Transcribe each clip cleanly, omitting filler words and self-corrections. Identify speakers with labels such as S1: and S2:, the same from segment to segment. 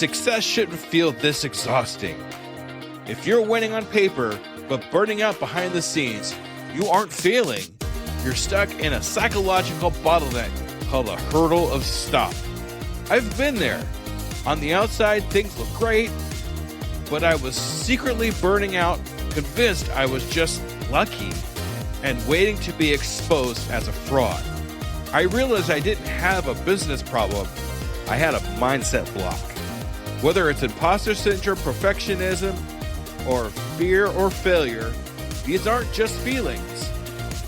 S1: Success shouldn't feel this exhausting. If you're winning on paper, but burning out behind the scenes, you aren't failing. You're stuck in a psychological bottleneck called a hurdle of stop. I've been there. On the outside, things look great, but I was secretly burning out, convinced I was just lucky, and waiting to be exposed as a fraud. I realized I didn't have a business problem. I had a mindset block. Whether it's imposter syndrome, perfectionism, or fear or failure, these aren't just feelings.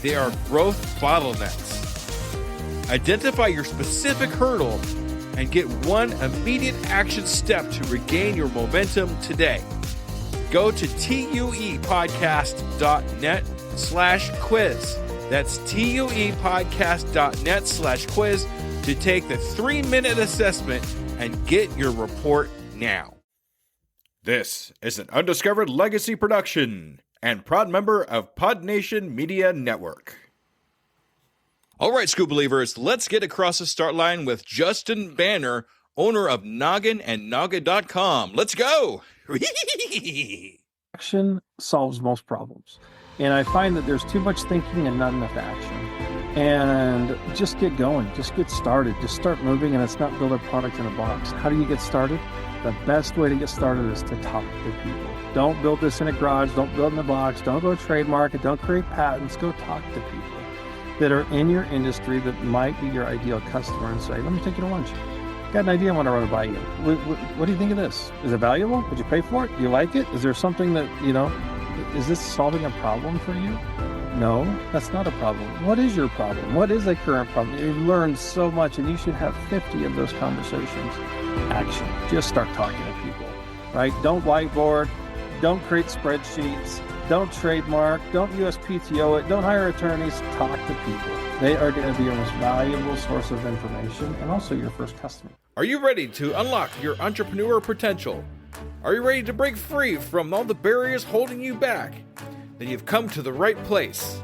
S1: They are growth bottlenecks. Identify your specific hurdle and get one immediate action step to regain your momentum today. Go to tuepodcast.net/quiz. That's tuepodcast.net/quiz to take the 3-minute assessment and get your report now. This is an Undiscovered Legacy production and proud member of Pod Nation Media Network. All right, Scoop Believers, let's get across the start line with Justin Bannon, owner of Noggin and Noggin.com. Let's go.
S2: Action solves most problems. And I find that there's too much thinking and not enough action. And just get going. Just get started. Just start moving, and it's not build a product in a box. How do you get started? The best way to get started is to talk to people. Don't build this in a garage. Don't build in a box. Don't go trademark it. Don't create patents. Go talk to people that are in your industry that might be your ideal customer and say, let me take you to lunch. Got an idea I want to buy you. What do you think of this? Is it valuable? Would you pay for it? Do you like it? Is there something that, is this solving a problem for you? No, that's not a problem. What is your problem? What is a current problem? You've learned so much, and you should have 50 of those conversations. Action. Just start talking to people, right? Don't whiteboard. Don't create spreadsheets. Don't trademark. Don't USPTO it. Don't hire attorneys. Talk to people. They are going to be your most valuable source of information and also your first customer.
S1: Are you ready to unlock your entrepreneur potential? Are you ready to break free from all the barriers holding you back? Then you've come to the right place.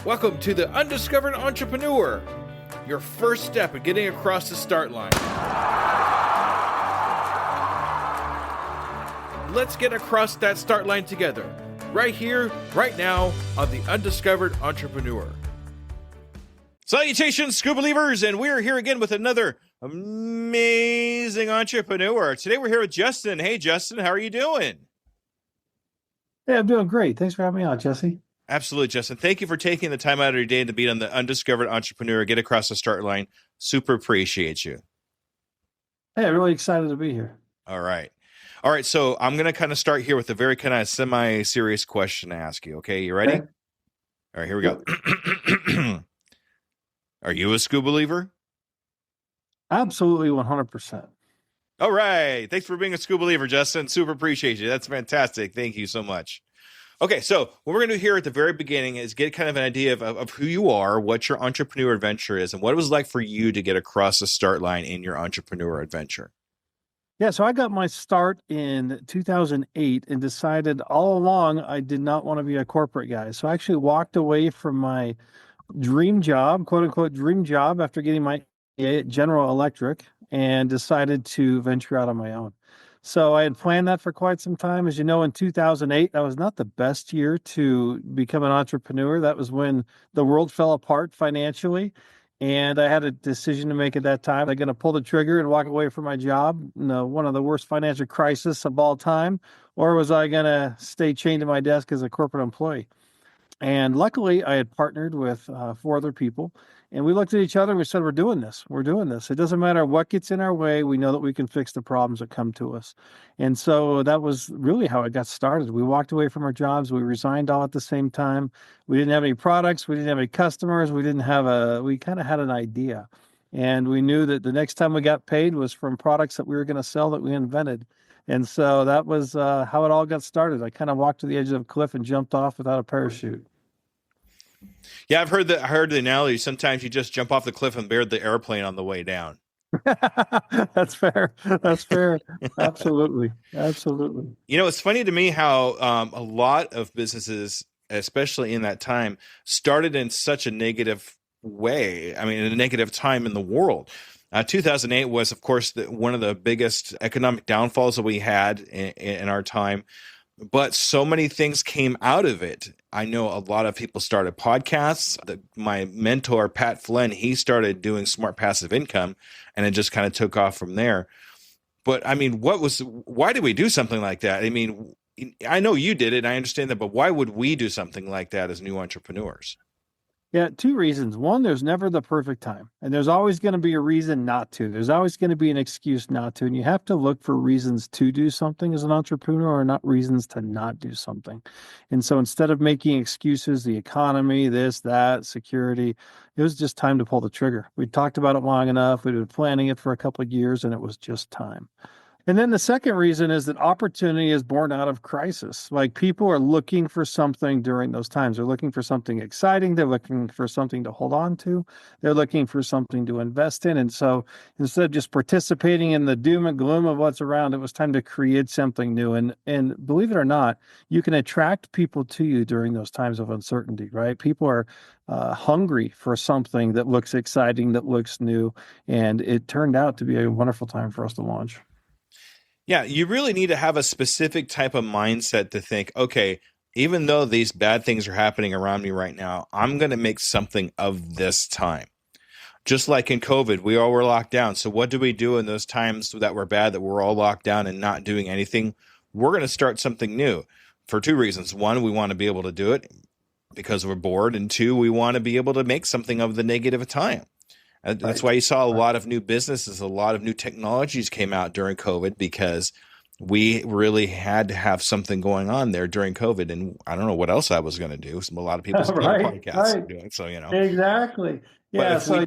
S1: Welcome to the Undiscovered Entrepreneur, your first step in getting across the start line. Let's get across that start line together, right here, right now, on the Undiscovered Entrepreneur. Salutations, Scoop Believers, and we're here again with another amazing entrepreneur. Today we're here with Justin. Hey, Justin, how are you doing?
S2: Hey, I'm doing great. Thanks for having me on, Jesse.
S1: Absolutely, Justin. Thank you for taking the time out of your day to be on the Undiscovered Entrepreneur, get across the start line. Super appreciate you.
S2: Hey, I'm really excited to be here.
S1: All right. So I'm going to kind of start here with a very kind of semi-serious question to ask you. Okay, you ready?
S2: Okay.
S1: All right, here we go. Are you a Scoop Believer?
S2: Absolutely, 100%.
S1: All right. Thanks for being a Scoop Believer, Justin. Super appreciate you. That's fantastic. Thank you so much. Okay, so what we're going to do here at the very beginning is get kind of an idea of who you are, what your entrepreneur adventure is, and what it was like for you to get across the start line in your entrepreneur adventure.
S2: Yeah, so I got my start in 2008 and decided all along I did not want to be a corporate guy. So I actually walked away from my dream job, quote unquote dream job, after getting my MBA at General Electric, and decided to venture out on my own. So I had planned that for quite some time. As you know, in 2008, that was not the best year to become an entrepreneur. That was when the world fell apart financially. And I had a decision to make at that time. I'm going to pull the trigger and walk away from my job, one of the worst financial crises of all time, or was I going to stay chained to my desk as a corporate employee? And luckily, I had partnered with 4 other people, and we looked at each other and we said, we're doing this. It doesn't matter what gets in our way. We know that we can fix the problems that come to us. And so that was really how it got started. We walked away from our jobs. We resigned all at the same time. We didn't have any products. We didn't have any customers. We kind of had an idea. And we knew that the next time we got paid was from products that we were going to sell that we invented. And so that was how it all got started. I kind of walked to the edge of a cliff and jumped off without a parachute.
S1: Yeah, I heard the analogy. Sometimes you just jump off the cliff and board the airplane on the way down.
S2: That's fair. Absolutely.
S1: It's funny to me how a lot of businesses, especially in that time, started in such a negative way. I mean, in a negative time in the world. 2008 was, of course, one of the biggest economic downfalls that we had in our time. But so many things came out of it. I know a lot of people started podcasts. My mentor, Pat Flynn, he started doing smart passive income, and it just kind of took off from there. But I mean, why did we do something like that? I mean, I know you did it. I understand that, but why would we do something like that as new entrepreneurs?
S2: Yeah, two reasons. One, there's never the perfect time, and there's always going to be a reason not to. There's always going to be an excuse not to, and you have to look for reasons to do something as an entrepreneur, or not reasons to not do something. And so instead of making excuses, the economy, this, that, security, it was just time to pull the trigger. We talked about it long enough. We'd been planning it for a couple of years, and it was just time. And then the second reason is that opportunity is born out of crisis. Like, people are looking for something during those times. They're looking for something exciting. They're looking for something to hold on to. They're looking for something to invest in. And so instead of just participating in the doom and gloom of what's around, it was time to create something new. And believe it or not, you can attract people to you during those times of uncertainty, right? People are hungry for something that looks exciting, that looks new. And it turned out to be a wonderful time for us to launch.
S1: Yeah, you really need to have a specific type of mindset to think, okay, even though these bad things are happening around me right now, I'm going to make something of this time. Just like in COVID, we all were locked down. So what do we do in those times that were bad, that we're all locked down and not doing anything? We're going to start something new for two reasons. One, we want to be able to do it because we're bored. And two, we want to be able to make something of the negative time. That's why you saw a lot of new businesses, a lot of new technologies came out during COVID, because we really had to have something going on there during COVID. And I don't know what else I was going to do. A lot of people still have podcasts are doing. So,
S2: Exactly.
S1: But
S2: Yeah. So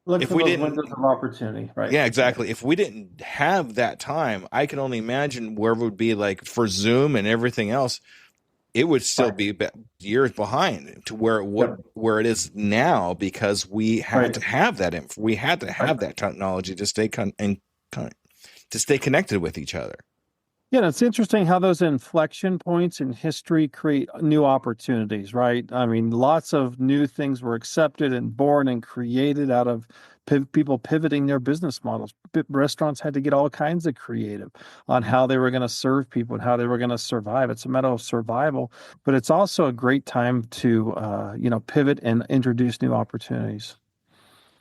S2: look
S1: if
S2: for
S1: we
S2: those
S1: didn't,
S2: windows of opportunity, right?
S1: yeah, exactly. If we didn't have that time, I can only imagine where it would be like for Zoom and everything else. It would still be years behind to where it would, where it is now, because we had to have that we had to have that technology to stay to stay connected with each other.
S2: Yeah, it's interesting how those inflection points in history create new opportunities, right? I mean, lots of new things were accepted and born and created out of people pivoting their business models. Restaurants had to get all kinds of creative on how they were going to serve people and how they were going to survive. It's a matter of survival, but it's also a great time to, pivot and introduce new opportunities.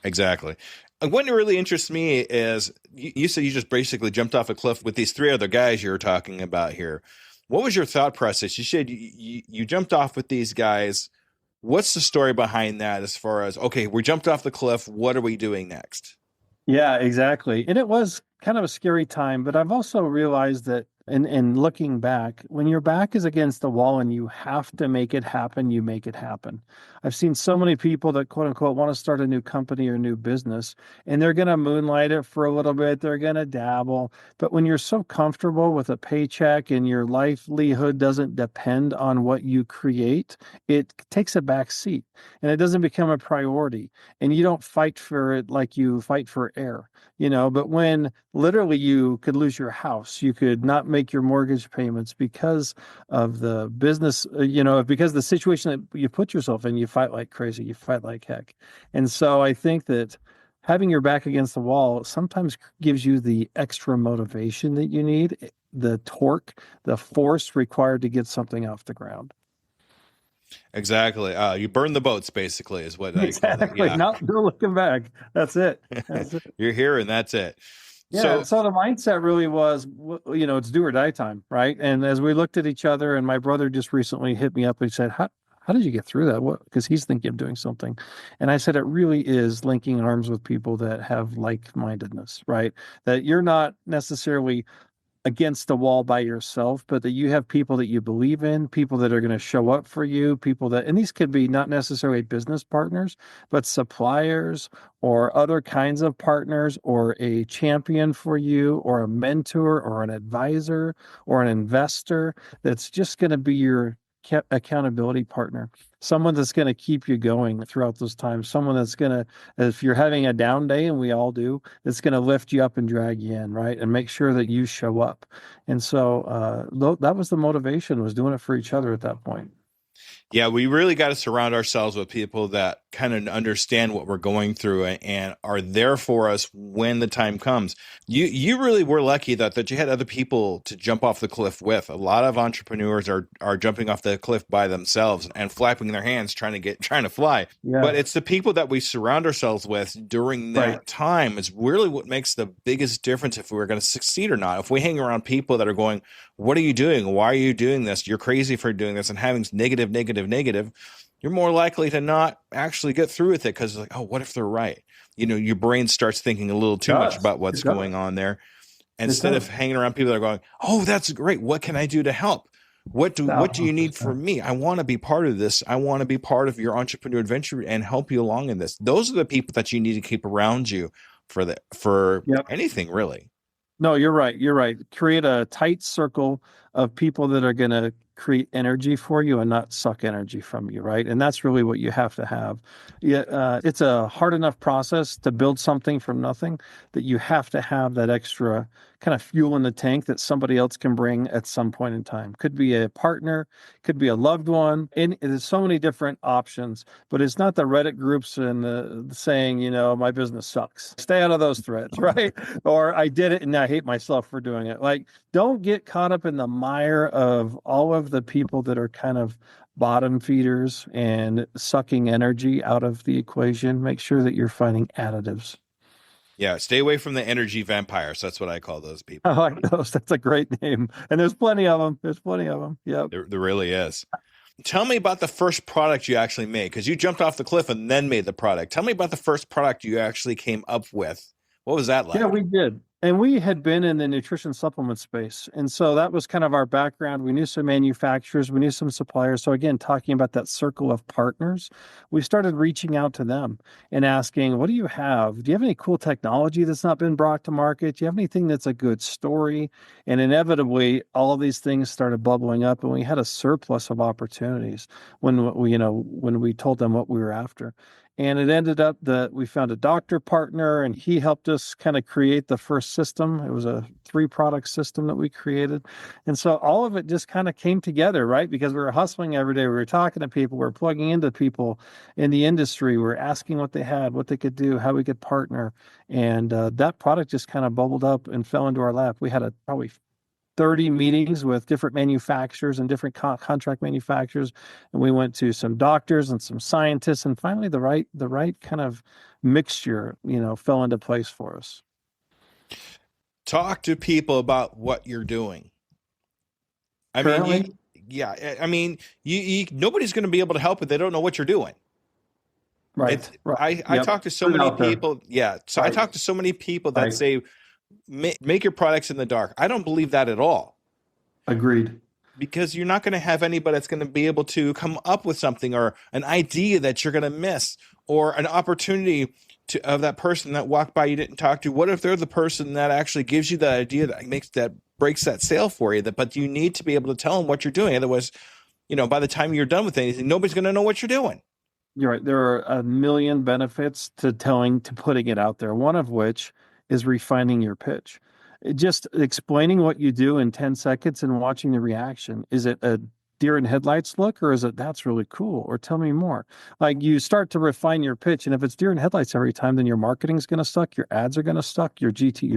S1: Exactly. And what really interests me is you said you just basically jumped off a cliff with these three other guys you were talking about here. What was your thought process? You said you jumped off with these guys. What's the story behind that, as far as, okay, we jumped off the cliff, what are we doing next?
S2: Yeah, exactly. And it was kind of a scary time, but I've also realized that in looking back, when your back is against the wall and you have to make it happen, you make it happen. I've seen so many people that, quote unquote, want to start a new company or new business, and they're going to moonlight it for a little bit. They're going to dabble. But when you're so comfortable with a paycheck and your livelihood doesn't depend on what you create, it takes a back seat and it doesn't become a priority. And you don't fight for it like you fight for air. But when literally you could lose your house, you could not make your mortgage payments because of the business, because the situation that you put yourself in, you fight like crazy, you fight like heck. And so I think that having your back against the wall sometimes gives you the extra motivation that you need, the torque, the force required to get something off the ground.
S1: Exactly. You burn the boats, basically, is what I call it.
S2: Exactly.
S1: Yeah.
S2: Not no looking back. That's it. That's it.
S1: You're here and that's it.
S2: Yeah, so the mindset really was, it's do or die time, right? And as we looked at each other, and my brother just recently hit me up and said, how did you get through that? What? Because he's thinking of doing something. And I said, it really is linking arms with people that have like-mindedness, right? That you're not necessarily against the wall by yourself, but that you have people that you believe in, people that are going to show up for you, people that, and these could be not necessarily business partners, but suppliers or other kinds of partners, or a champion for you, or a mentor, or an advisor, or an investor that's just going to be your accountability partner, someone that's going to keep you going throughout those times, someone that's going to, if you're having a down day, and we all do, that's going to lift you up and drag you in, right, and make sure that you show up. And so that was the motivation, was doing it for each other at that point.
S1: Yeah, we really got to surround ourselves with people that kind of understand what we're going through and are there for us when the time comes. You really were lucky that you had other people to jump off the cliff with. A lot of entrepreneurs are jumping off the cliff by themselves and flapping their hands trying to fly.
S2: Yeah.
S1: But it's the people that we surround ourselves with during that
S2: Right.
S1: time is really what makes the biggest difference if we're going to succeed or not. If we hang around people that are going, what are you doing? Why are you doing this? You're crazy for doing this, and having negative, you're more likely to not actually get through with it because like, oh, what if they're right? Your brain starts thinking a little too much
S2: Does.
S1: about what's
S2: It does.
S1: going on there.
S2: It
S1: Instead of
S2: does.
S1: hanging around people that are going, oh, that's great. What can I do to help? What do you need
S2: 1000%.
S1: from me? I want to be part of this. I want to be part of your entrepreneur adventure and help you along in this. Those are the people that you need to keep around you for
S2: Yep.
S1: anything really.
S2: No, you're right. You're right. Create a tight circle of people that are going to create energy for you and not suck energy from you, right? And that's really what you have to have. Yeah, it's a hard enough process to build something from nothing that you have to have that extra kind of fuel in the tank that somebody else can bring at some point in time. Could be a partner, could be a loved one, and there's so many different options. But it's not the Reddit groups and the saying, my business sucks. Stay out of those threads, right? Or I did it and I hate myself for doing it. Like, don't get caught up in the mire of all of the people that are kind of bottom feeders and sucking energy out of the equation. Make sure that you're finding additives.
S1: Yeah, stay away from the energy vampires. That's what I call those
S2: I
S1: people.
S2: like those. That's a great name. And there's plenty of them. There's plenty of them. Yep.
S1: There really is. Tell me about the first product you actually made because you jumped off the cliff and then made the product. Tell me about the first product you actually came up with. What was that
S2: Yeah,
S1: like?
S2: we did. And we had been in the nutrition supplement space. And so that was kind of our background. We knew some manufacturers, we knew some suppliers. So, again, talking about that circle of partners, we started reaching out to them and asking, what do you have? Do you have any cool technology that's not been brought to market? Do you have anything that's a good story? And inevitably, all of these things started bubbling up, and we had a surplus of opportunities when we told them what we were after. And it ended up that we found a doctor partner, and he helped us kind of create the first system. It was a 3-product system that we created. And so all of it just kind of came together, right? Because we were hustling every day. We were talking to people. We were plugging into people in the industry. We were asking what they had, what they could do, how we could partner. And that product just kind of bubbled up and fell into our lap. We had probably 30 meetings with different manufacturers and different contract manufacturers, and we went to some doctors and some scientists, and finally the right kind of mixture fell into place for us.
S1: Talk to people about what you're doing. I mean,
S2: Currently,
S1: nobody's going to be able to help if they don't know what you're doing.
S2: right, right.
S1: I
S2: Yep.
S1: talk to so
S2: Put it
S1: many
S2: out there.
S1: people. Yeah. So I
S2: Right,
S1: talk to so many people that
S2: right.
S1: say, make your products in the dark. I don't believe that at all
S2: Agreed.
S1: because you're not going to have anybody that's going to be able to come up with something or an idea that you're going to miss or an opportunity of that person that walked by you didn't talk to. What if they're the person that actually gives you that idea that breaks that sale for you? But you need to be able to tell them what you're doing. Otherwise, by the time you're done with anything, nobody's going to know what you're doing.
S2: You're right. There are a million benefits to putting it out there. One of which is refining your pitch. Just explaining what you do in 10 seconds and watching the reaction. Is it a deer in headlights look, or is it that's really cool? Or tell me more. Like, you start to refine your pitch, and if it's deer in headlights every time, then your marketing's going to suck, your ads are going to suck, your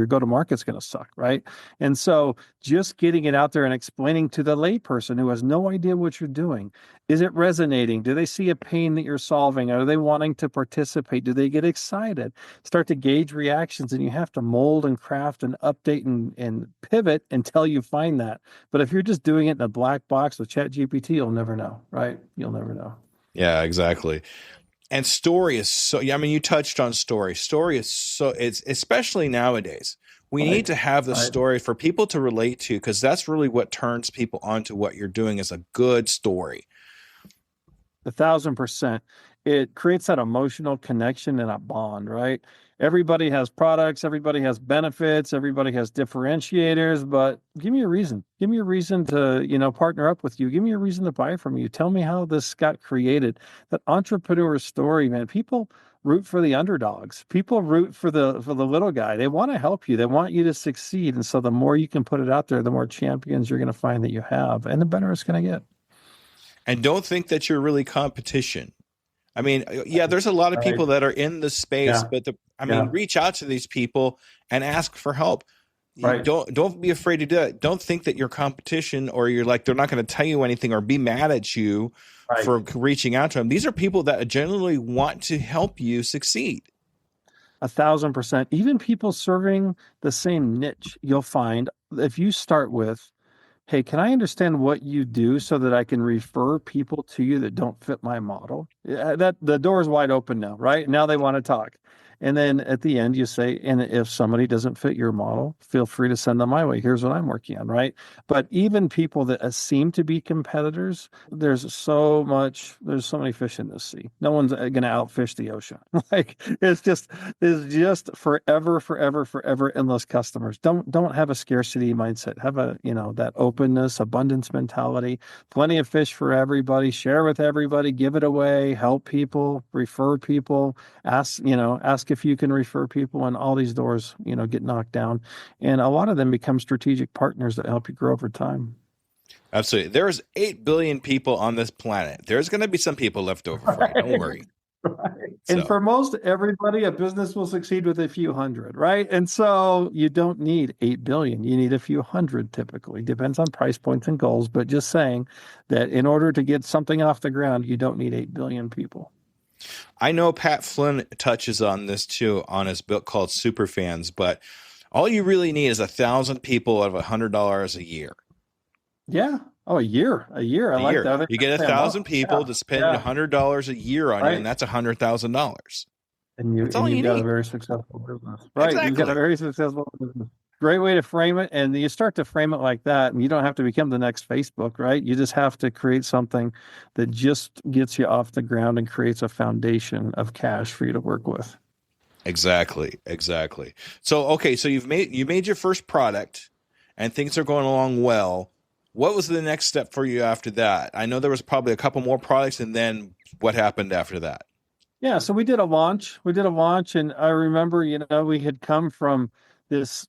S2: go to market's going to suck, right? And so just getting it out there and explaining to the layperson who has no idea what you're doing. Is it resonating? Do they see a pain that you're solving? Are they wanting to participate? Do they get excited? Start to gauge reactions, and you have to mold and craft and update and pivot until you find that. But if you're just doing it in a black box with ChatGPT, you'll never know, right? You'll never know.
S1: Yeah, exactly. And story is so, I mean, you touched on story. Story is so, it's especially nowadays. We need to have the story for people to relate to because that's really what turns people onto what you're doing is a good story.
S2: 1,000%. It creates that emotional connection and a bond, right? Everybody has products, everybody has benefits, everybody has differentiators, but give me a reason. Give me a reason to, partner up with you. Give me a reason to buy from you. Tell me how this got created. That entrepreneur story, man. People root for the underdogs. People root for the little guy. They want to help you. They want you to succeed. And so the more you can put it out there, the more champions you're going to find that you have, and the better it's going to get.
S1: And don't think that you're really competition. I mean, yeah, there's a lot of
S2: Right.
S1: people that are in the space,
S2: Yeah.
S1: but
S2: Yeah.
S1: reach out to these people and ask for help. You
S2: Right.
S1: don't be afraid to do it. Don't think that you're competition or you're like they're not going to tell you anything or be mad at you
S2: Right.
S1: for reaching out to them. These are people that genuinely want to help you succeed.
S2: 1,000%. Even people serving the same niche, you'll find if you start with, hey, can I understand what you do so that I can refer people to you that don't fit my model? Yeah, that the door is wide open now, right? Now they want to talk. And then at the end, you say, and if somebody doesn't fit your model, feel free to send them my way. Here's what I'm working on, right? But even people that seem to be competitors, there's so many fish in the sea. No one's going to outfish the ocean. Like it's just forever, forever, forever endless customers. Don't have a scarcity mindset. Have a, that openness, abundance mentality, plenty of fish for everybody, share with everybody, give it away, help people, refer people, ask if you can refer people, and all these doors, get knocked down. And a lot of them become strategic partners that help you grow over time.
S1: Absolutely. There's 8 billion people on this planet. There's going to be some people left over for you. Don't worry.
S2: Right. And
S1: So,
S2: for most everybody, a business will succeed with a few hundred, right? And so you don't need 8 billion. You need a few hundred typically. Depends on price points and goals, but just saying that in order to get something off the ground, you don't need 8 billion people.
S1: I know Pat Flynn touches on this too on his book called Superfans, but all you really need is 1,000 people out of $100 a year.
S2: Yeah. Oh, a year. A year. I
S1: A
S2: like
S1: year,
S2: that. I think
S1: you
S2: I'd
S1: get
S2: say a month.
S1: 1,000 people
S2: Yeah.
S1: to spend
S2: Yeah.
S1: $100 a year on you, and
S2: Right.
S1: that's $100,000.
S2: And you
S1: That's
S2: and
S1: all
S2: you've
S1: you
S2: got a
S1: need.
S2: very successful business. Right. You've got a
S1: Exactly.
S2: very successful business. Great way to frame it. And you start to frame it like that, and you don't have to become the next Facebook, right? You just have to create something that just gets you off the ground and creates a foundation of cash for you to work with.
S1: Exactly. Exactly. So okay, so you made your first product, and things are going along well. What was the next step for you after that? I know there was probably a couple more products, and then what happened after that?
S2: Yeah, so we did a launch. We did a launch, and I remember, we had come from this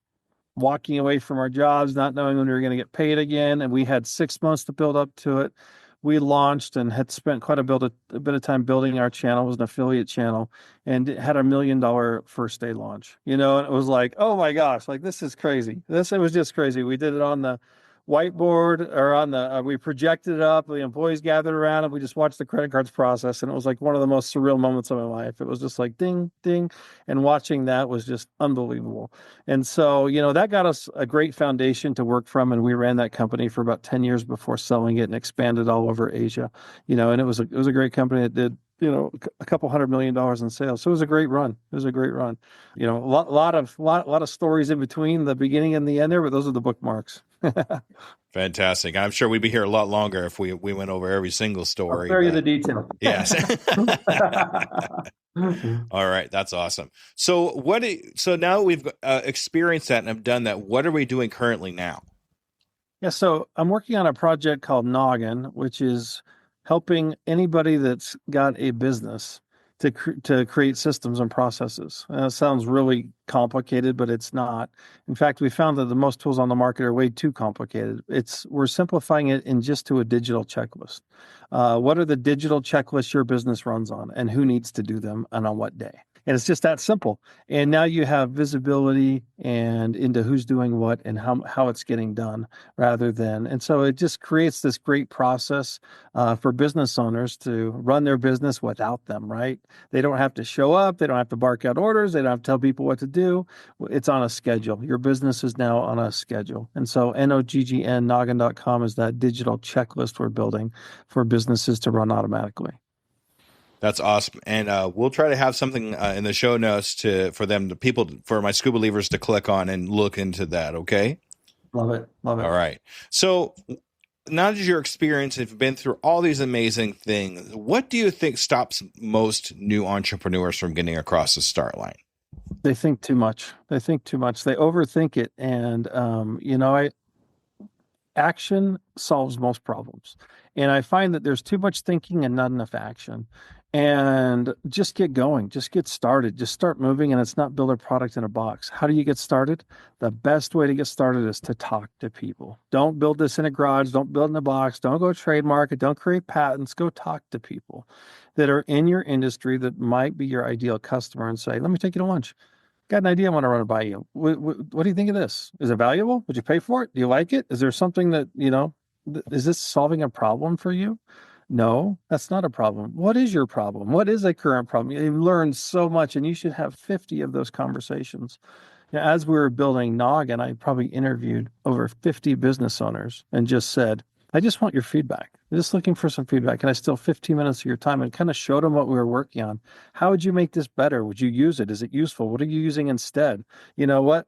S2: walking away from our jobs, not knowing when we were going to get paid again. And we had 6 months to build up to it. We launched and had spent quite a bit of time building our channel. It was an affiliate channel, and it had $1 million first day launch, and it was like, oh my gosh, like this is crazy. It was just crazy. We did it on the whiteboard or on we projected it up. The employees gathered around and we just watched the credit cards process. And it was like one of the most surreal moments of my life. It was just like ding, ding. And watching that was just unbelievable. And so, that got us a great foundation to work from. And we ran that company for about 10 years before selling it and expanded all over Asia, and it was a great company that did, a couple $100 million in sales. So it was a great run. It was a great run. A lot of stories in between the beginning and the end there, but those are the bookmarks.
S1: Fantastic. I'm sure we'd be here a lot longer if we went over every single
S2: I'll
S1: story,
S2: spare you the
S1: but
S2: detail.
S1: yes. All right, that's awesome. So now we've experienced that and have done that. What are we doing currently now?
S2: Yeah, so I'm working on a project called Noggin, which is helping anybody that's got a business to create systems and processes. It sounds really complicated, but it's not. In fact, we found that the most tools on the market are way too complicated. We're simplifying it in just to a digital checklist. What are the digital checklists your business runs on, and who needs to do them, and on what day? And it's just that simple. And now you have visibility and into who's doing what and how it's getting done rather than. And so it just creates this great process for business owners to run their business without them, right? They don't have to show up. They don't have to bark out orders. They don't have to tell people what to do. It's on a schedule. Your business is now on a schedule. And so NOGGN, noggin.com is that digital checklist we're building for businesses to run automatically.
S1: That's awesome, and we'll try to have something in the show notes for my scuba leavers to click on and look into that. Okay.
S2: Love it. Love it.
S1: All right. So now that your experience have been through all these amazing things, what do you think stops most new entrepreneurs from getting across the start line?
S2: They think too much. They think too much. They overthink it. And, action solves most problems. And I find that there's too much thinking and not enough action. and just get going, just get started, just start moving. And it's not build a product in a box. How do you get started? The best way to get started is to talk to people. Don't build this in a garage, don't build in a box, don't go trademark it, don't create patents. Go talk to people that are in your industry that might be your ideal customer and say, let me take you to lunch. Got an idea I want to run it by you. What do you think of this? Is it valuable? Would you pay for it? Do you like it? Is there something that, is this solving a problem for you? No, that's not a problem. What is your problem? What is a current problem? You've learned so much, and you should have 50 of those conversations. As we were building Noggin, I probably interviewed over 50 business owners and just said, I just want your feedback. I'm just looking for some feedback. Can I steal 15 minutes of your time? And kind of showed them what we were working on. How would you make this better? Would you use it? Is it useful? What are you using instead? You know what?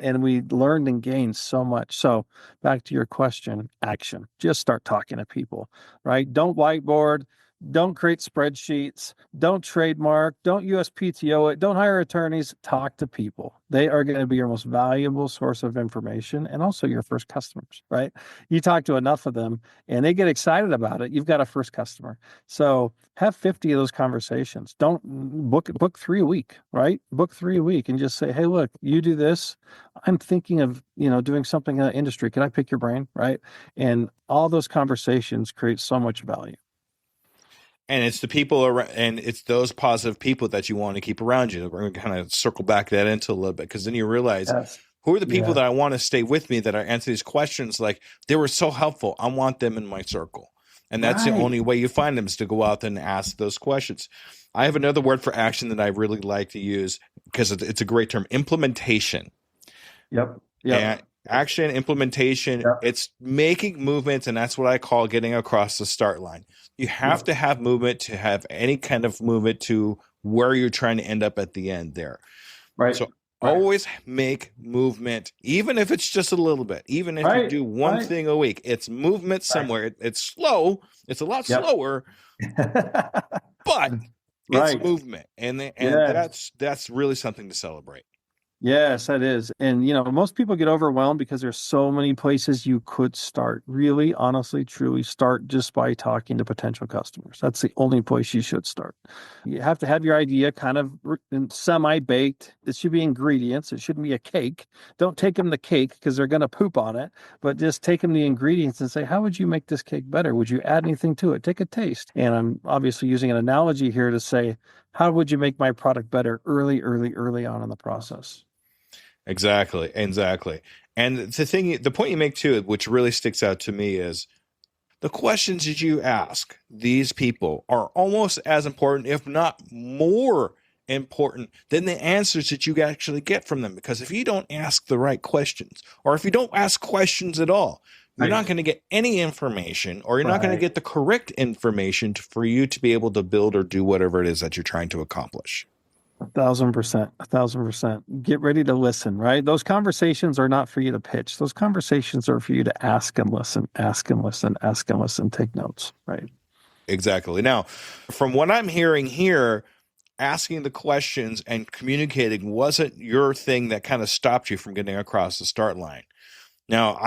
S2: And we learned and gained so much. So back to your question, action. Just start talking to people, right? Don't whiteboard. Don't create spreadsheets. Don't trademark. Don't USPTO it. Don't hire attorneys. Talk to people. They are going to be your most valuable source of information and also your first customers, right? You talk to enough of them and they get excited about it. You've got a first customer. So have 50 of those conversations. Don't book 3 a week, right? Book 3 a week and just say, hey, look, you do this. I'm thinking of, doing something in the industry. Can I pick your brain? Right. And all those conversations create so much value.
S1: And it's the people around, and it's those positive people that you want to keep around you. We're going to kind of circle back that into a little bit, because then you realize,
S2: Yes.
S1: who are the people
S2: Yeah.
S1: that I want to stay with me, that I answer these questions? Like, they were so helpful. I want them in my circle. And that's the
S2: Right.
S1: only way you find them, is to go out and ask those questions. I have another word for action that I really like to use, because it's a great term: implementation.
S2: Yep.
S1: And action, implementation,
S2: Yep.
S1: it's making movements, and that's what I call getting across the start line. You have to have movement to have any kind of movement to where you're trying to end up at the end there.
S2: Right.
S1: So always make movement, even if it's just a little bit. Even if you do one thing a week, it's movement somewhere. It's slow. It's a lot slower, but it's movement, and that's really something to celebrate.
S2: Yes, that is. And, most people get overwhelmed because there's so many places you could start. Really, honestly, truly start just by talking to potential customers. That's the only place you should start. You have to have your idea kind of semi-baked. It should be ingredients. It shouldn't be a cake. Don't take them the cake because they're going to poop on it, but just take them the ingredients and say, how would you make this cake better? Would you add anything to it? Take a taste. And I'm obviously using an analogy here to say, how would you make my product better early on in the process?
S1: Exactly. And the point you make too, which really sticks out to me, is the questions that you ask these people are almost as important, if not more important, than the answers that you actually get from them. Because if you don't ask the right questions, or if you don't ask questions at all, you're not going to get any information, or you're not going to get the correct information for you to be able to build or do whatever it is that you're trying to accomplish.
S2: 1,000%. Get ready to listen, right? Those conversations are not for you to pitch. Those conversations are for you to ask and listen, take notes, right?
S1: Exactly. Now, from what I'm hearing here, asking the questions and communicating wasn't your thing that kind of stopped you from getting across the start line. Now,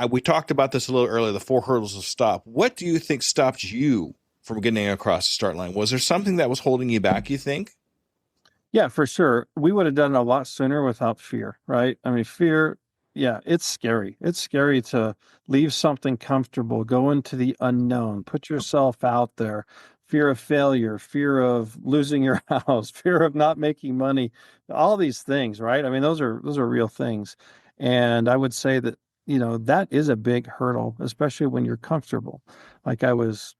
S1: we talked about this a little earlier, the 4 hurdles of stop. What do you think stopped you from getting across the start line? Was there something that was holding you back, you think?
S2: Yeah, for sure. We would have done it a lot sooner without fear, right? I mean, fear, it's scary. It's scary to leave something comfortable, go into the unknown, put yourself out there. Fear of failure, fear of losing your house, fear of not making money, all these things, right? I mean, those are real things. And I would say that, that is a big hurdle, especially when you're comfortable. Like I was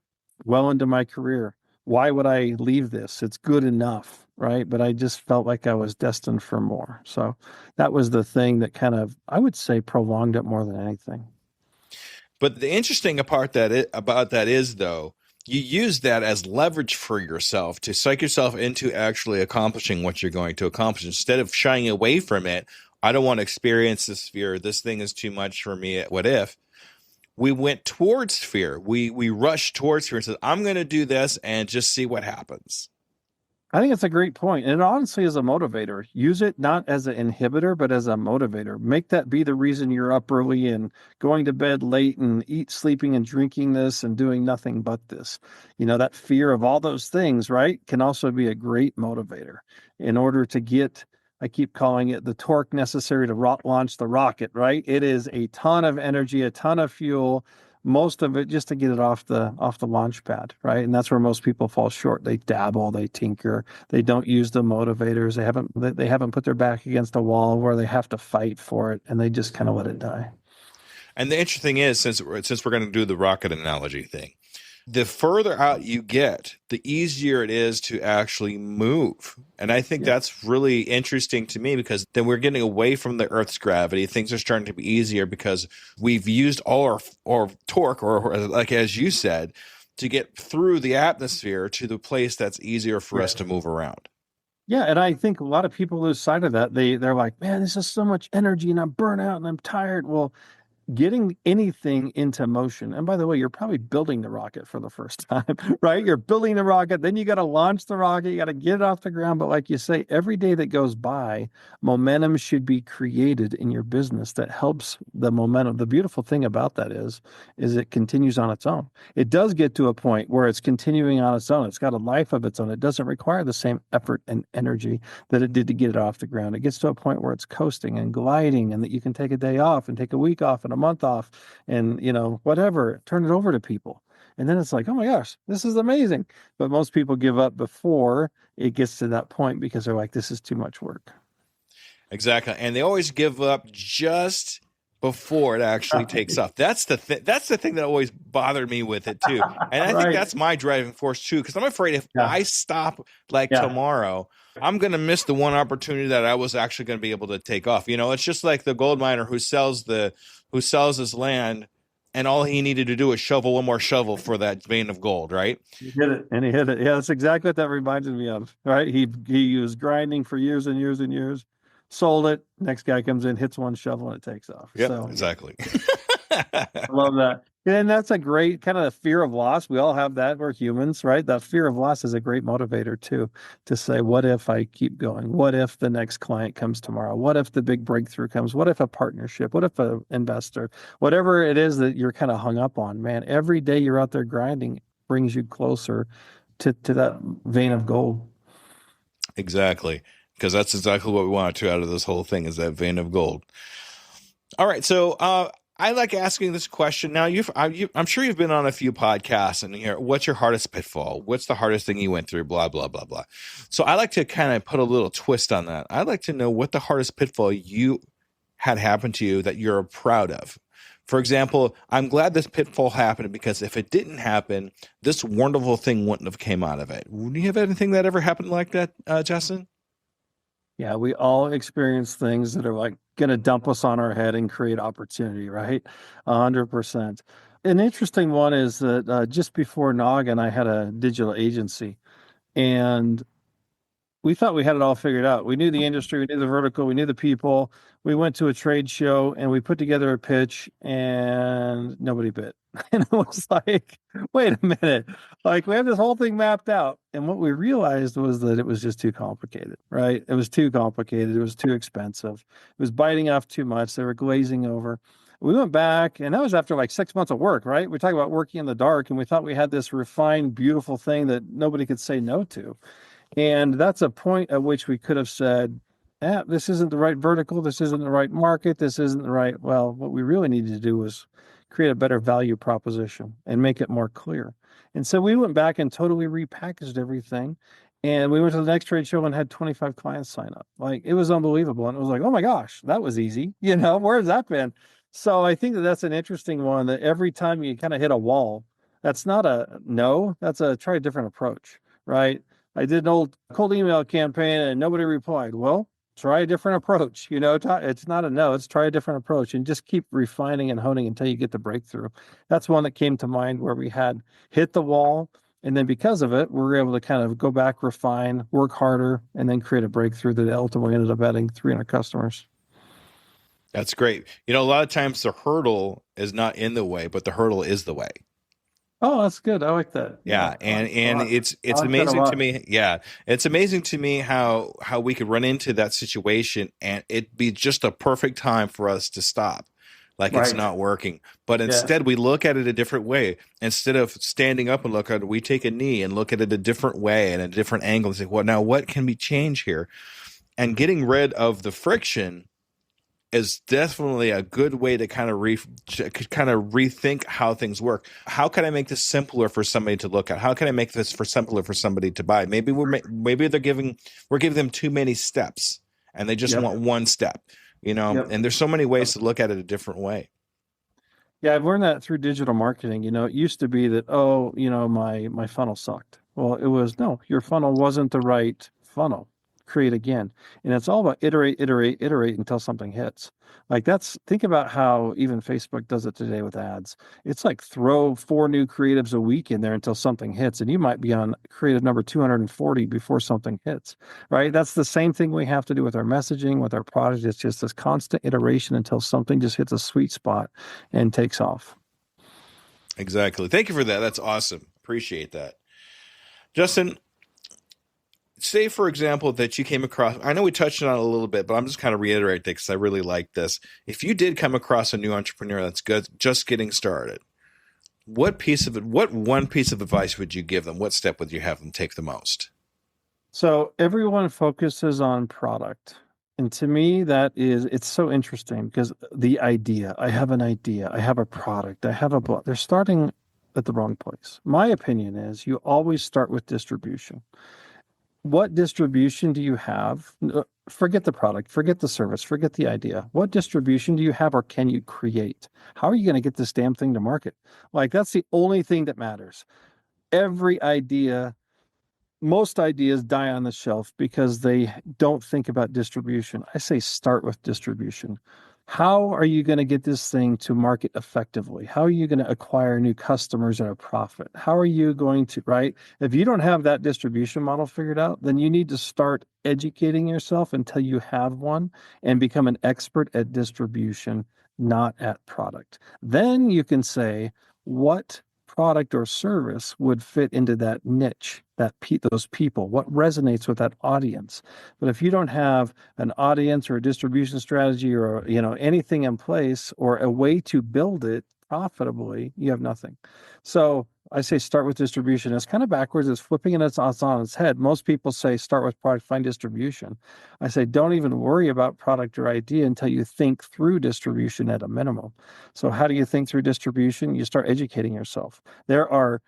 S2: well into my career. Why would I leave this? It's good enough, right? But I just felt like I was destined for more. So that was the thing that kind of, I would say, prolonged it more than anything.
S1: But the interesting part about that is, though, you use that as leverage for yourself to psych yourself into actually accomplishing what you're going to accomplish. Instead of shying away from it, I don't want to experience this fear. This thing is too much for me. What if? We went towards fear. We rushed towards fear and said, I'm going to do this and just see what happens.
S2: I think it's a great point. And it honestly is a motivator. Use it not as an inhibitor, but as a motivator. Make that be the reason you're up early and going to bed late and sleeping and drinking this and doing nothing but this. That fear of all those things, right, can also be a great motivator in order to get, I keep calling it the torque necessary to launch the rocket, right? It is a ton of energy, a ton of fuel, most of it just to get it off the launch pad, right? And that's where most people fall short. They dabble, they tinker, they don't use the motivators. They haven't put their back against a wall where they have to fight for it, and they just kind of let it die.
S1: And the interesting thing is, since we're going to do the rocket analogy thing, the further out you get, the easier it is to actually move. And I think
S2: Yeah.
S1: that's really interesting to me, because then we're getting away from the Earth's gravity. Things are starting to be easier because we've used all our torque, or like as you said, to get through the atmosphere to the place that's easier for us to move around.
S2: Yeah, and I think a lot of people lose sight of that. They're like, man, this is so much energy and I'm burnt out and I'm tired. Well, getting anything into motion. And by the way, you're probably building the rocket for the first time, right? You're building the rocket, then you got to launch the rocket, you got to get it off the ground. But like you say, every day that goes by, momentum should be created in your business that helps the momentum. The beautiful thing about that is it continues on its own. It does get to a point where it's continuing on its own. It's got a life of its own. It doesn't require the same effort and energy that it did to get it off the ground. It gets to a point where it's coasting and gliding, and that you can take a day off and take a week off and a month off and whatever, turn it over to people. And then it's like, oh my gosh, this is amazing. But most people give up before it gets to that point because they're like, this is too much work.
S1: Exactly. And they always give up just before it actually takes off. That's the thing that always bothered me with it too. And I think that's my driving force too, because I'm afraid if I stop tomorrow, I'm going to miss the one opportunity that I was actually going to be able to take off. It's just like the gold miner who sells his land, and all he needed to do was shovel one more shovel for that vein of gold, right?
S2: He hit it, and he hit it. Yeah, that's exactly what that reminded me of, right? He was grinding for years and years and years, sold it. Next guy comes in, hits one shovel, and it takes off.
S1: Yeah,
S2: so,
S1: exactly.
S2: I love that. And that's a great kind of fear of loss. We all have that. We're humans, right? That fear of loss is a great motivator too, to say, what if I keep going? What if the next client comes tomorrow? What if the big breakthrough comes? What if a partnership? What if an investor? Whatever it is that you're kind of hung up on, man, every day you're out there grinding brings you closer to that vein of gold.
S1: Exactly. Because that's exactly what we wanted to out of this whole thing, is that vein of gold. All right. So I like asking this question. Now, I'm sure you've been on a few podcasts and hear, what's your hardest pitfall? What's the hardest thing you went through? Blah, blah, blah, blah. So I like to kind of put a little twist on that. I'd like to know what the hardest pitfall you had happen to you that you're proud of. For example, I'm glad this pitfall happened, because if it didn't happen, this wonderful thing wouldn't have came out of it. Do you have anything that ever happened like that, Justin?
S2: Yeah, we all experience things that are like going to dump us on our head and create opportunity, right? 100%. An interesting one is that just before Noggin, I had a digital agency, and we thought we had it all figured out. We knew the industry, we knew the vertical, we knew the people. We went to a trade show and we put together a pitch, and nobody bid. And it was like, wait a minute. Like, we have this whole thing mapped out. And what we realized was that it was just too complicated, right? It was too complicated. It was too expensive. It was biting off too much. They were glazing over. We went back, and that was after like 6 months of work, right? We talk about working in the dark, and we thought we had this refined, beautiful thing that nobody could say no to. And that's a point at which we could have said, this isn't the right vertical. This isn't the right market. This isn't the right. Well, what we really needed to do was create a better value proposition and make it more clear. And so we went back and totally repackaged everything. And we went to the next trade show and had 25 clients sign up. Like, it was unbelievable. And it was like, oh my gosh, that was easy. Where's that been? So I think that that's an interesting one, that every time you kind of hit a wall, that's not a no, that's a try a different approach, right? I did an old cold email campaign and nobody replied. Well, try a different approach. It's not a no, it's try a different approach, and just keep refining and honing until you get the breakthrough. That's one that came to mind, where we had hit the wall. And then because of it, we were able to kind of go back, refine, work harder, and then create a breakthrough that ultimately ended up adding 300 customers.
S1: That's great. A lot of times the hurdle is not in the way, but the hurdle is the way.
S2: Oh, that's good. I like that.
S1: Yeah,
S2: Yeah, I
S1: and
S2: like I
S1: it's
S2: like that a
S1: amazing to
S2: lot.
S1: me. Yeah, it's amazing to me how we could run into that situation and it be just a perfect time for us to stop, like it's
S2: Right.
S1: not working. But
S2: Yeah.
S1: instead, we look at it a different way. Instead of standing up and look at it, we take a knee and look at it a different way and a different angle and say, "Well, now what can we change here?" And getting rid of the friction is definitely a good way to kind of rethink how things work. How can I make this simpler for somebody to look at? How can I make this for simpler for somebody to buy? Maybe we're giving them too many steps and they just
S2: Yep.
S1: want one step, you know.
S2: Yep.
S1: And there's so many ways to look at it a different way.
S2: Yeah, I've learned that through digital marketing. It used to be that, oh, my funnel sucked. Well, it was no, your funnel wasn't the right funnel. Create again. And it's all about iterate, iterate, iterate until something hits. Like think about how even Facebook does it today with ads. It's like throw four new creatives a week in there until something hits, and you might be on creative number 240 before something hits, right? That's the same thing we have to do with our messaging, with our product. It's just this constant iteration until something just hits a sweet spot and takes off.
S1: Exactly. Thank you for that. That's awesome. Appreciate that. Justin, say for example that you came across, I know we touched on it a little bit, but I'm just kind of reiterating it because I really like this. If you did come across a new entrepreneur that's good, just getting started, what one piece of advice would you give them? What step would you have them take the most?
S2: So everyone focuses on product. And to me, it's so interesting because the idea, I have an idea, I have a product, I have a book, they're starting at the wrong place. My opinion is you always start with distribution. What distribution do you have? Forget the product, forget the service, forget the idea. What distribution do you have or can you create? How are you going to get this damn thing to market? Like, that's the only thing that matters. Every idea, most ideas die on the shelf because they don't think about distribution. I say start with distribution. How are you going to get this thing to market effectively? How are you going to acquire new customers at a profit? How are you going to, right? If you don't have that distribution model figured out, then you need to start educating yourself until you have one and become an expert at distribution, not at product. Then you can say, what product or service would fit into that niche, those people, what resonates with that audience. But if you don't have an audience or a distribution strategy or anything in place or a way to build it profitably, you have nothing. So I say start with distribution. It's kind of backwards. It's flipping it. It's on its head. Most people say start with product, find distribution. I say don't even worry about product or idea until you think through distribution at a minimum. So how do you think through distribution? You start educating yourself. There are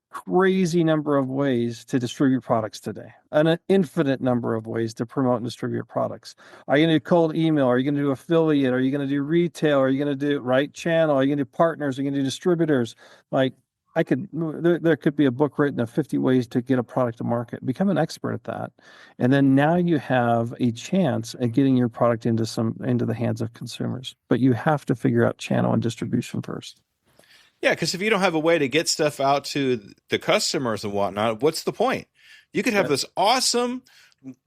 S2: crazy number of ways to distribute products today, an infinite number of ways to promote and distribute products. Are you going to do cold email? Are you going to do affiliate? Are you going to do retail? Are you going to do right channel? Are you going to do partners? Are you going to do distributors? Like there could be a book written of 50 ways to get a product to market. Become an expert at that. And then now you have a chance at getting your product into the hands of consumers. But you have to figure out channel and distribution first.
S1: Yeah, because if you don't have a way to get stuff out to the customers and whatnot, what's the point? You could have
S2: Yeah.
S1: this awesome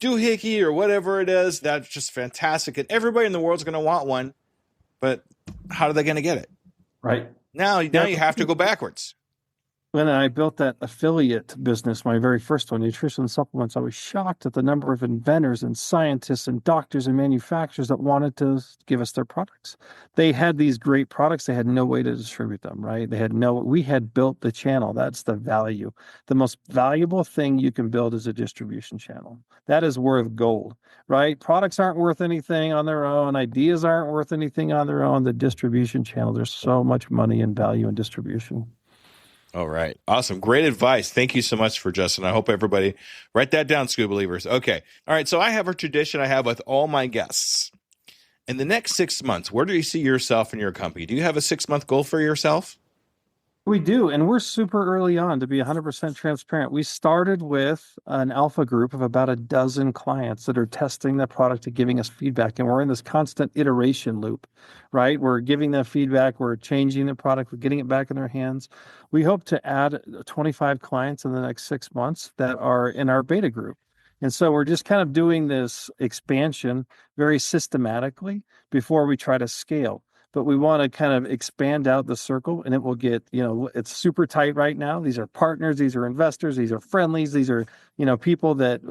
S1: doohickey or whatever it is that's just fantastic, and everybody in the world's going to want one. But how are they going to get it?
S2: Right.
S1: Now
S2: Yeah.
S1: you have to go backwards.
S2: When I built that affiliate business, my very first one, nutrition supplements, I was shocked at the number of inventors and scientists and doctors and manufacturers that wanted to give us their products. They had these great products. They had no way to distribute them, right? We had built the channel. That's the value. The most valuable thing you can build is a distribution channel. That is worth gold, right? Products aren't worth anything on their own. Ideas aren't worth anything on their own. The distribution channel, there's so much money and value in distribution.
S1: All right. Awesome. Great advice. Thank you so much for Justin. I hope everybody write that down, Scuba Believers. Okay. All right. So I have a tradition I have with all my guests. In the next 6 months, where do you see yourself and your company? Do you have a 6 month goal for yourself?
S2: We do, and we're super early on to be 100% transparent. We started with an alpha group of about a dozen clients that are testing the product and giving us feedback, and we're in this constant iteration loop, right? We're giving them feedback, we're changing the product, we're getting it back in their hands. We hope to add 25 clients in the next 6 months that are in our beta group. And so we're just kind of doing this expansion very systematically before we try to scale. but we want to kind of expand out the circle, and it will get, it's super tight right now. These are partners, these are investors, these are friendlies, these are, people that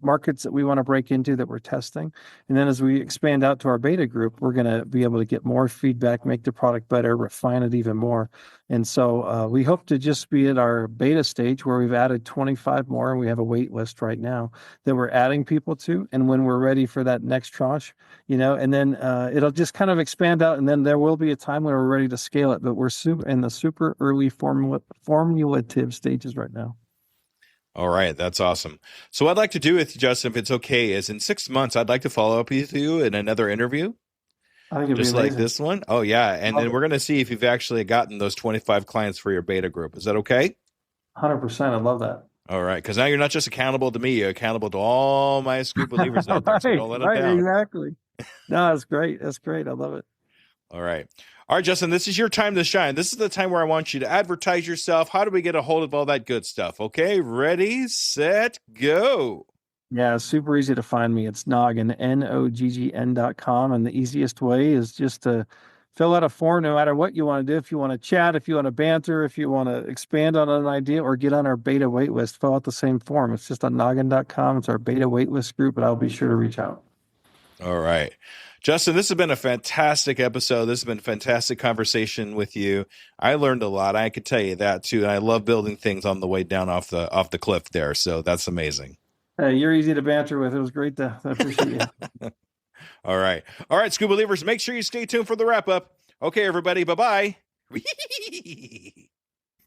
S2: markets that we want to break into that we're testing. And then as we expand out to our beta group, we're going to be able to get more feedback, make the product better, refine it even more. And so we hope to just be at our beta stage where we've added 25 more, and we have a wait list right now that we're adding people to. And when we're ready for that next tranche, and then it'll just kind of expand out, and then there will be a time when we're ready to scale it. But we're in the super early formulative stages right now.
S1: All right, that's awesome. So what I'd like to do with you, Justin, if it's okay, is in 6 months, I'd like to follow up with you in another interview.
S2: I think it'd
S1: just
S2: be
S1: like
S2: amazing.
S1: this one. Oh, yeah. And then we're going to see if you've actually gotten those 25 clients for your beta group. Is that okay?
S2: 100%. I love that.
S1: All right. Because now you're not just accountable to me, you're accountable to all my Scoop believers out there. So don't let them down.
S2: Exactly. No, that's great. That's great. I love it.
S1: All right. All right, Justin, this is your time to shine. This is the time where I want you to advertise yourself. How do we get a hold of all that good stuff? Okay, ready, set, go.
S2: Yeah, it's super easy to find me. It's Noggin, NOGGN.com. And the easiest way is just to fill out a form, no matter what you want to do. If you want to chat, if you want to banter, if you want to expand on an idea, or get on our beta waitlist, fill out the same form. It's just on Noggin.com. It's our beta waitlist group, and I'll be sure to reach out.
S1: All right. Justin, this has been a fantastic episode. This has been a fantastic conversation with you. I learned a lot. I can tell you that too. And I love building things on the way down off the cliff there. So that's amazing.
S2: Hey, you're easy to banter with. It was great I appreciate you.
S1: All right. All right, Scuba Believers, make sure you stay tuned for the wrap up. Okay, everybody. Bye-bye.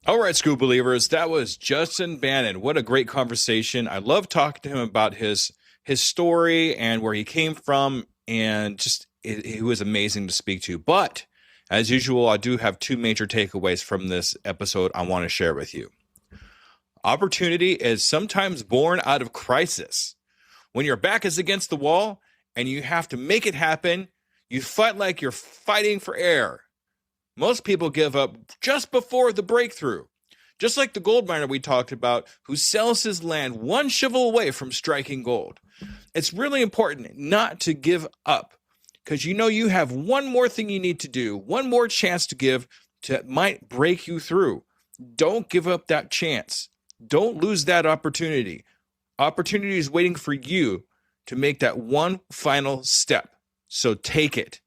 S1: All right, Scuba Believers, that was Justin Bannon. What a great conversation. I love talking to him about his story and where he came from, and just he was amazing to speak to. But as usual, I do have two major takeaways from this episode I want to share with you. Opportunity is sometimes born out of crisis. When your back is against the wall and you have to make it happen, you fight like you're fighting for air. Most people give up just before the breakthrough. Just like the gold miner we talked about, who sells his land one shovel away from striking gold. It's really important not to give up, because you have one more thing you need to do, one more chance to give that might break you through. Don't give up that chance. Don't lose that opportunity. Opportunity is waiting for you to make that one final step. So take it.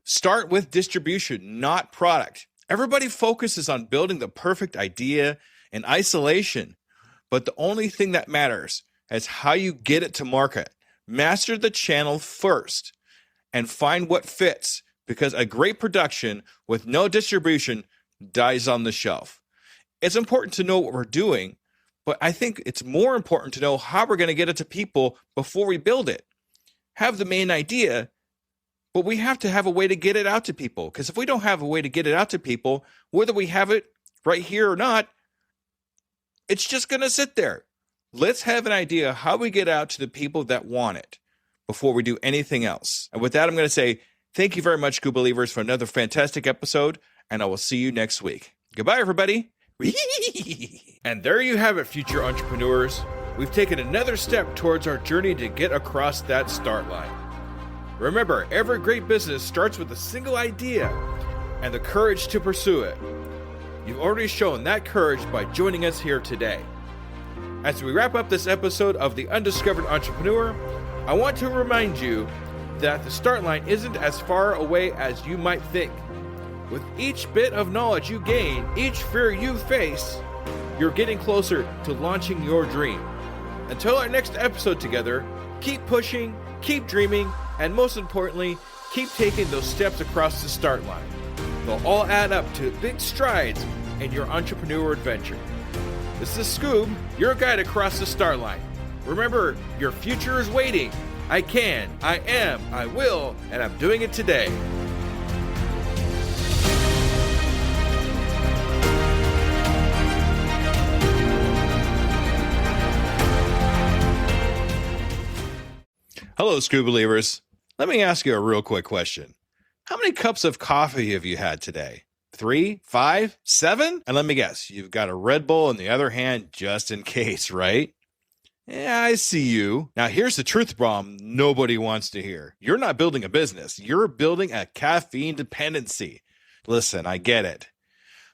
S1: Start with distribution, not product. Everybody focuses on building the perfect idea in isolation, but the only thing that matters is how you get it to market. Master the channel first and find what fits, because a great production with no distribution dies on the shelf. It's important to know what we're doing, but I think it's more important to know how we're going to get it to people before we build it. Have the main idea, but we have to have a way to get it out to people, because if we don't have a way to get it out to people, whether we have it right here or not, it's just going to sit there. Let's have an idea how we get out to the people that want it before we do anything else. And with that, I'm going to say thank you very much, Scuba Believers, for another fantastic episode, and I will see you next week. Goodbye, everybody. And there you have it, future entrepreneurs. We've taken another step towards our journey to get across that start line. Remember, every great business starts with a single idea and the courage to pursue it. You've already shown that courage by joining us here today. As we wrap up this episode of The Undiscovered Entrepreneur, I want to remind you that the start line isn't as far away as you might think. With each bit of knowledge you gain, each fear you face, you're getting closer to launching your dream. Until our next episode together, keep pushing, keep dreaming, and most importantly, keep taking those steps across the start line. They'll all add up to big strides in your entrepreneur adventure. This is Scoob, your guide across the start line. Remember, your future is waiting. I can, I am, I will, and I'm doing it today. Hello, Scuba Believers. Let me ask you a real quick question. How many cups of coffee have you had today? 3, 5, 7? And let me guess, you've got a Red Bull in the other hand just in case, right? Yeah, I see you. Now, here's the truth bomb nobody wants to hear. You're not building a business. You're building a caffeine dependency. Listen, I get it.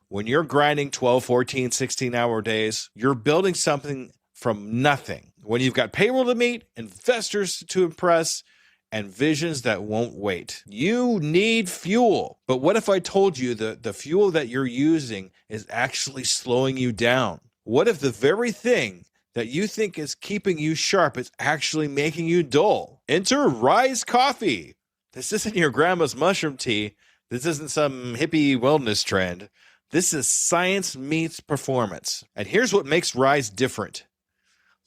S1: When you're grinding 12, 14, 16-hour days, you're building something from nothing. When you've got payroll to meet, investors to impress, and visions that won't wait. You need fuel. But what if I told you that the fuel that you're using is actually slowing you down? What if the very thing that you think is keeping you sharp is actually making you dull? Enter Rise Coffee. This isn't your grandma's mushroom tea. This isn't some hippie wellness trend. This is science meets performance. And here's what makes Rise different.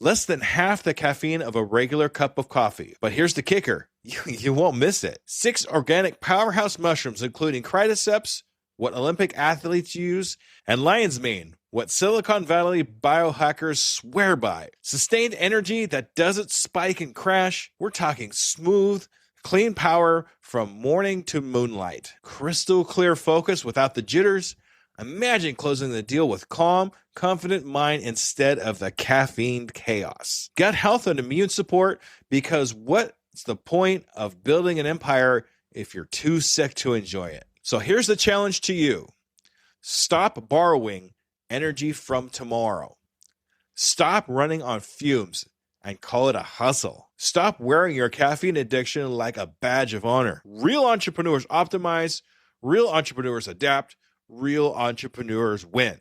S1: Less than half the caffeine of a regular cup of coffee. But here's the kicker. You won't miss it. 6 organic powerhouse mushrooms, including cordyceps, what Olympic athletes use, and lion's mane, what Silicon Valley biohackers swear by. Sustained energy that doesn't spike and crash. We're talking smooth, clean power from morning to moonlight. Crystal clear focus without the jitters. Imagine closing the deal with calm, confident mind instead of the caffeine chaos. Gut health and immune support, because what's the point of building an empire if you're too sick to enjoy it? So here's the challenge to you. Stop borrowing energy from tomorrow. Stop running on fumes and call it a hustle. Stop wearing your caffeine addiction like a badge of honor. Real entrepreneurs optimize, real entrepreneurs adapt, real entrepreneurs win.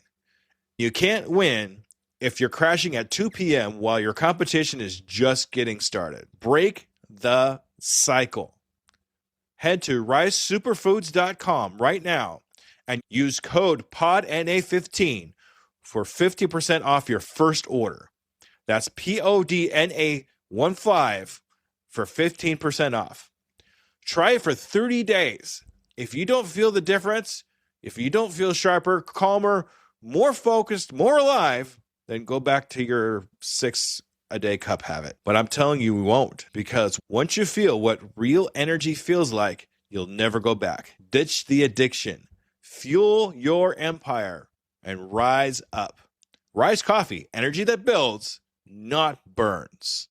S1: You can't win if you're crashing at 2 p.m. while your competition is just getting started. Break the cycle. Head to risesuperfoods.com right now and use code PODNA15 for 50% off your first order. That's PODNA15 for 15% off. Try it for 30 days. If you don't feel the difference, if you don't feel sharper, calmer, more focused, more alive, then go back to your 6-a-day cup habit. But I'm telling you, we won't, because once you feel what real energy feels like, you'll never go back. Ditch the addiction, fuel your empire, and rise up. Rise Coffee, energy that builds, not burns.